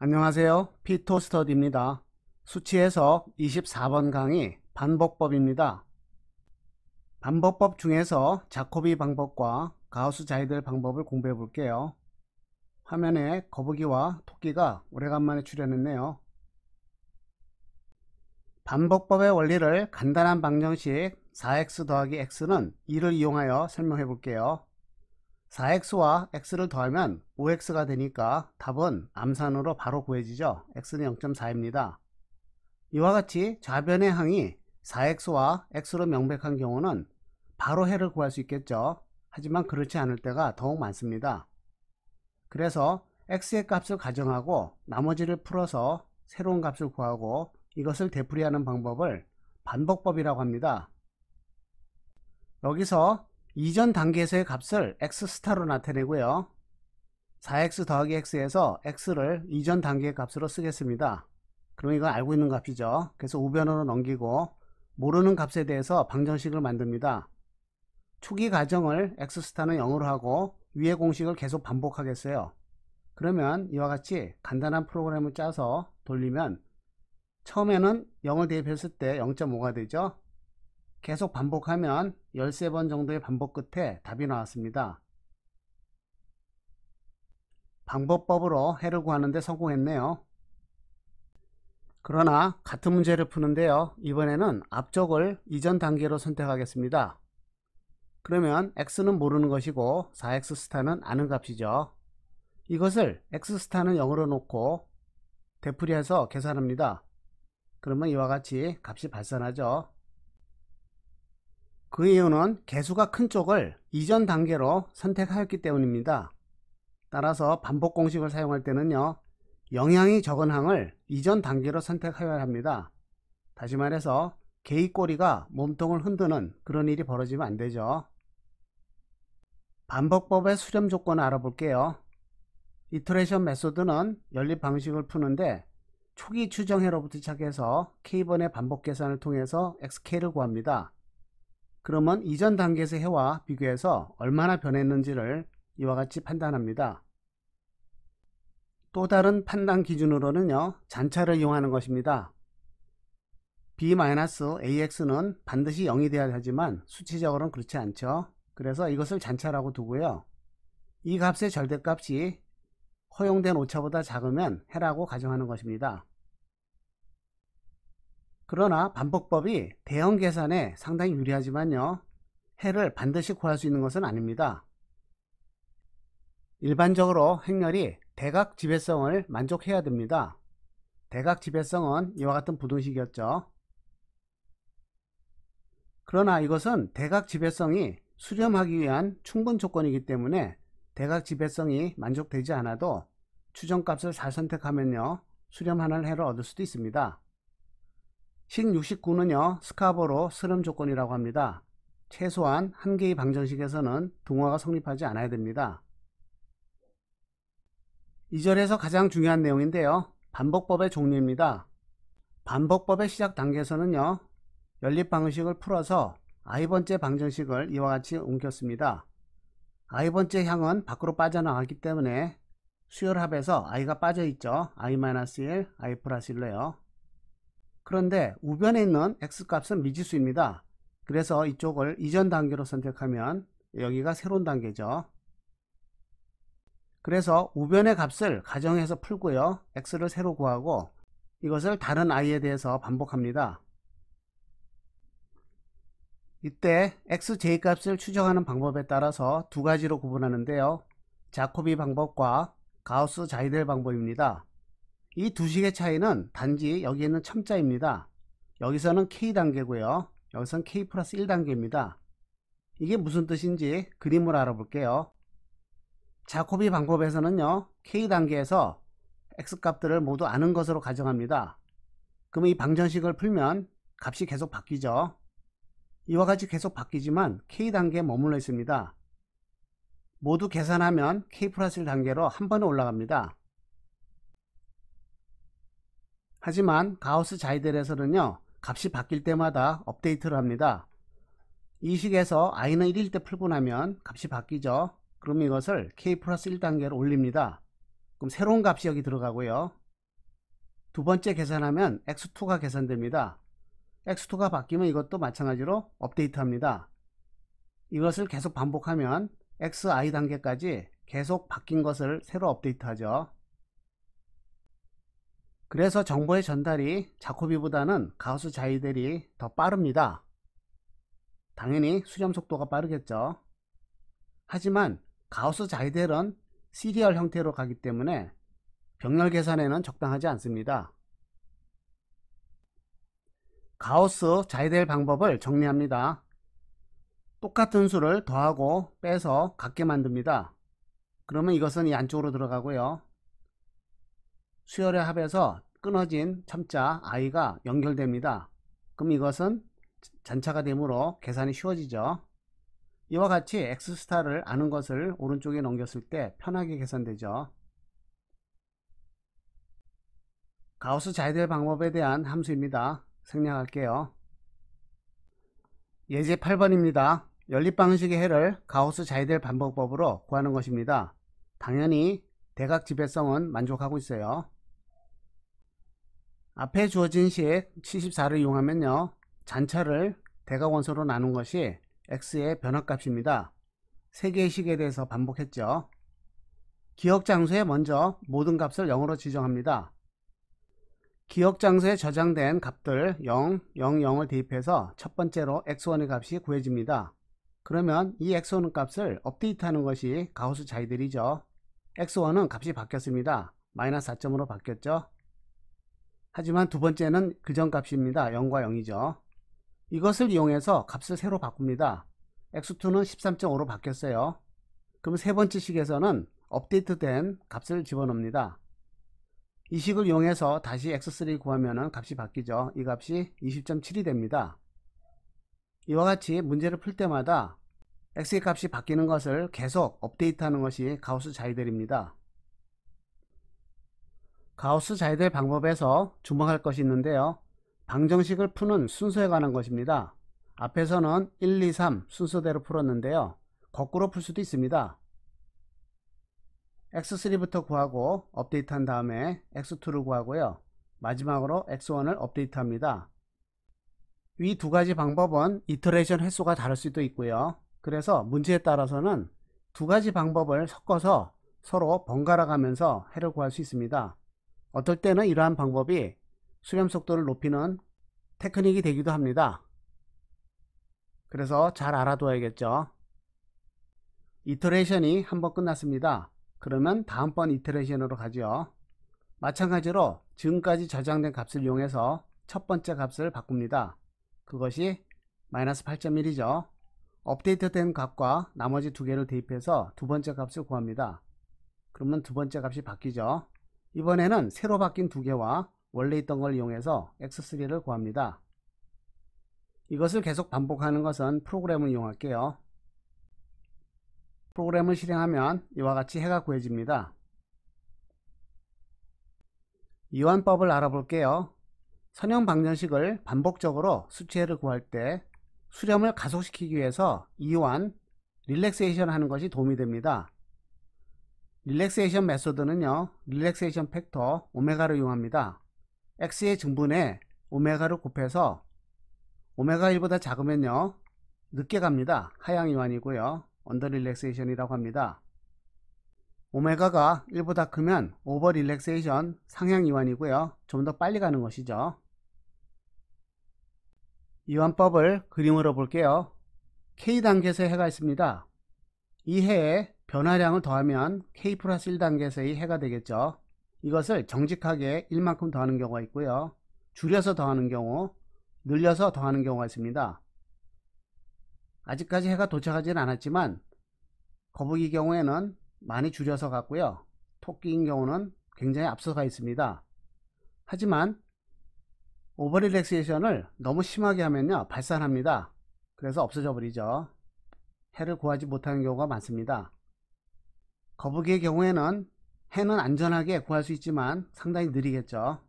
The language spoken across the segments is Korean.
안녕하세요. 피토스터디입니다. 수치 해석 24번 강의 반복법입니다. 반복법 중에서 자코비 방법과 가우스 자이델 방법을 공부해 볼게요. 화면에 거북이와 토끼가 오래간만에 출연했네요. 반복법의 원리를 간단한 방정식 4x 더하기 x는 2를 이용하여 설명해 볼게요. 4x와 x를 더하면 5x가 되니까 답은 암산으로 바로 구해지죠. x는 0.4입니다. 이와 같이 좌변의 항이 4x와 x로 명백한 경우는 바로 해를 구할 수 있겠죠. 하지만 그렇지 않을 때가 더욱 많습니다. 그래서 x의 값을 가정하고 나머지를 풀어서 새로운 값을 구하고 이것을 되풀이하는 방법을 반복법이라고 합니다. 여기서 이전 단계에서의 값을 x스타로 나타내고요. 4x 더하기 x에서 x를 이전 단계의 값으로 쓰겠습니다. 그럼 이건 알고 있는 값이죠. 그래서 우변으로 넘기고 모르는 값에 대해서 방정식을 만듭니다. 초기 가정을 x스타는 0으로 하고 위의 공식을 계속 반복하겠어요. 그러면 이와 같이 간단한 프로그램을 짜서 돌리면 처음에는 0을 대입했을 때 0.5가 되죠. 계속 반복하면 13번 정도의 반복 끝에 답이 나왔습니다. 방법법으로 해를 구하는데 성공했네요. 그러나 같은 문제를 푸는데요. 이번에는 앞쪽을 이전 단계로 선택하겠습니다. 그러면 x는 모르는 것이고 4x 스타는 아는 값이죠. 이것을 x 스타는 0으로 놓고 되풀이해서 계산합니다. 그러면 이와 같이 값이 발산하죠. 그 이유는 개수가 큰 쪽을 이전 단계로 선택하였기 때문입니다. 따라서 반복 공식을 사용할 때는요, 영향이 적은 항을 이전 단계로 선택하여야 합니다. 다시 말해서 개입꼬리가 몸통을 흔드는 그런 일이 벌어지면 안 되죠. 반복법의 수렴 조건을 알아볼게요. 이터레이션 메소드는 연립 방식을 푸는데 초기 추정해로부터 시작해서 k번의 반복 계산을 통해서 xk를 구합니다. 그러면 이전 단계에서 해와 비교해서 얼마나 변했는지를 이와 같이 판단합니다. 또 다른 판단 기준으로는요, 잔차를 이용하는 것입니다. b-ax는 반드시 0이 되어야 하지만 수치적으로는 그렇지 않죠. 그래서 이것을 잔차라고 두고요. 이 값의 절대값이 허용된 오차보다 작으면 해라고 가정하는 것입니다. 그러나 반복법이 대형 계산에 상당히 유리하지만요, 해를 반드시 구할 수 있는 것은 아닙니다. 일반적으로 행렬이 대각 지배성을 만족해야 됩니다. 대각 지배성은 이와 같은 부등식이었죠. 그러나 이것은 대각 지배성이 수렴하기 위한 충분 조건이기 때문에 대각 지배성이 만족되지 않아도 추정값을 잘 선택하면요, 수렴하는 해를 얻을 수도 있습니다. 식 69는요, 스카보로 수렴 조건이라고 합니다. 최소한 한 개의 방정식에서는 등호가 성립하지 않아야 됩니다. 2절에서 가장 중요한 내용인데요. 반복법의 종류입니다. 반복법의 시작 단계에서는요, 연립 방정식을 풀어서 i번째 방정식을 이와 같이 옮겼습니다. i번째 향은 밖으로 빠져나갔기 때문에 수열합에서 i가 빠져있죠. i-1, i 플러스 1로요. 그런데 우변에 있는 x값은 미지수입니다. 그래서 이쪽을 이전 단계로 선택하면 여기가 새로운 단계죠. 그래서 우변의 값을 가정해서 풀고요, x를 새로 구하고 이것을 다른 i에 대해서 반복합니다. 이때 xj 값을 추정하는 방법에 따라서 두 가지로 구분하는데요, 자코비 방법과 가우스 자이델 방법입니다. 이 두 식의 차이는 단지 여기 있는 첨자입니다. 여기서는 k단계고요, 여기서는 k 플러스 1단계입니다. 이게 무슨 뜻인지 그림으로 알아볼게요. 자코비 방법에서는요, k단계에서 x값들을 모두 아는 것으로 가정합니다. 그럼 이 방정식을 풀면 값이 계속 바뀌죠. 이와 같이 계속 바뀌지만 k단계에 머물러 있습니다. 모두 계산하면 k 플러스 1단계로 한 번에 올라갑니다. 하지만 가우스 자이델에서는요, 값이 바뀔 때마다 업데이트를 합니다. 이 식에서 i는 1일 때 풀고 나면 값이 바뀌죠. 그럼 이것을 k 플러스 1단계로 올립니다. 그럼 새로운 값이 여기 들어가고요, 두 번째 계산하면 x2가 계산됩니다. x2가 바뀌면 이것도 마찬가지로 업데이트합니다. 이것을 계속 반복하면 xi 단계까지 계속 바뀐 것을 새로 업데이트하죠. 그래서 정보의 전달이 자코비보다는 가우스 자이델이 더 빠릅니다. 당연히 수렴 속도가 빠르겠죠. 하지만 가우스 자이델은 시리얼 형태로 가기 때문에 병렬 계산에는 적당하지 않습니다. 가우스 자이델 방법을 정리합니다. 똑같은 수를 더하고 빼서 같게 만듭니다. 그러면 이것은 이 안쪽으로 들어가고요. 수열의 합에서 끊어진 첨자 i가 연결됩니다. 그럼 이것은 잔차가 되므로 계산이 쉬워지죠. 이와 같이 x스타를 아는 것을 오른쪽에 넘겼을 때 편하게 계산되죠. 가우스 자이델 방법에 대한 함수입니다. 생략할게요. 예제 8번입니다. 연립방식의 해를 가우스 자이델 반복법으로 구하는 것입니다. 당연히 대각 지배성은 만족하고 있어요. 앞에 주어진 식 74를 이용하면요, 잔차를 대각 원소로 나눈 것이 x의 변화값입니다. 3개의 식에 대해서 반복했죠. 기억 장소에 먼저 모든 값을 0으로 지정합니다. 기억 장소에 저장된 값들 0, 0, 0을 대입해서 첫 번째로 x1의 값이 구해집니다. 그러면 이 x1 값을 업데이트하는 것이 가우스 자이델이죠. x1은 값이 바뀌었습니다. 마이너스 4점으로 바뀌었죠. 하지만 두 번째는 그전 값입니다. 0과 0이죠. 이것을 이용해서 값을 새로 바꿉니다. x2는 13.5로 바뀌었어요. 그럼 세 번째 식에서는 업데이트된 값을 집어넣습니다. 이 식을 이용해서 다시 x3 구하면 값이 바뀌죠. 이 값이 20.7이 됩니다. 이와 같이 문제를 풀 때마다 x의 값이 바뀌는 것을 계속 업데이트하는 것이 가우스 자이델입니다. 가우스 자이델 방법에서 주목할 것이 있는데요. 방정식을 푸는 순서에 관한 것입니다. 앞에서는 1, 2, 3 순서대로 풀었는데요. 거꾸로 풀 수도 있습니다. x3부터 구하고 업데이트한 다음에 x2를 구하고요. 마지막으로 x1을 업데이트합니다. 위 두 가지 방법은 이터레이션 횟수가 다를 수도 있고요. 그래서 문제에 따라서는 두 가지 방법을 섞어서 서로 번갈아 가면서 해를 구할 수 있습니다. 어떨 때는 이러한 방법이 수렴 속도를 높이는 테크닉이 되기도 합니다. 그래서 잘 알아둬야겠죠. 이터레이션이 한번 끝났습니다. 그러면 다음번 이터레이션으로 가죠. 마찬가지로 지금까지 저장된 값을 이용해서 첫 번째 값을 바꿉니다. 그것이 마이너스 8.1이죠. 업데이트된 값과 나머지 두 개를 대입해서 두 번째 값을 구합니다. 그러면 두 번째 값이 바뀌죠. 이번에는 새로 바뀐 두 개와 원래 있던 걸 이용해서 x3를 구합니다. 이것을 계속 반복하는 것은 프로그램을 이용할게요. 프로그램을 실행하면 이와 같이 해가 구해집니다. 이완법을 알아볼게요. 선형 방정식을 반복적으로 수치해를 구할 때 수렴을 가속시키기 위해서 이완, 릴렉세이션 하는 것이 도움이 됩니다. 릴렉세이션 메소드는요, 릴렉세이션 팩터 오메가를 이용합니다. x의 증분에 오메가를 곱해서 오메가 1보다 작으면요, 늦게 갑니다. 하향 이완이고요. 언더 릴렉세이션이라고 합니다. 오메가가 1보다 크면 오버 릴렉세이션 상향 이완이고요. 좀 더 빨리 가는 것이죠. 이완법을 그림으로 볼게요. K단계에서의 해가 있습니다. 이 해에 변화량을 더하면 K 플러스 1단계에서의 해가 되겠죠. 이것을 정직하게 1만큼 더하는 경우가 있고요. 줄여서 더하는 경우, 늘려서 더하는 경우가 있습니다. 아직까지 해가 도착하지는 않았지만 거북이 경우에는 많이 줄여서 갔고요. 토끼인 경우는 굉장히 앞서가 있습니다. 하지만 오버릴렉세이션을 너무 심하게 하면요, 발산합니다. 그래서 없어져 버리죠. 해를 구하지 못하는 경우가 많습니다. 거북이의 경우에는 해는 안전하게 구할 수 있지만 상당히 느리겠죠.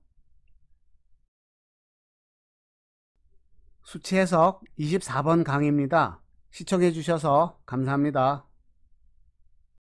수치 해석 24번 강의입니다. 시청해 주셔서 감사합니다.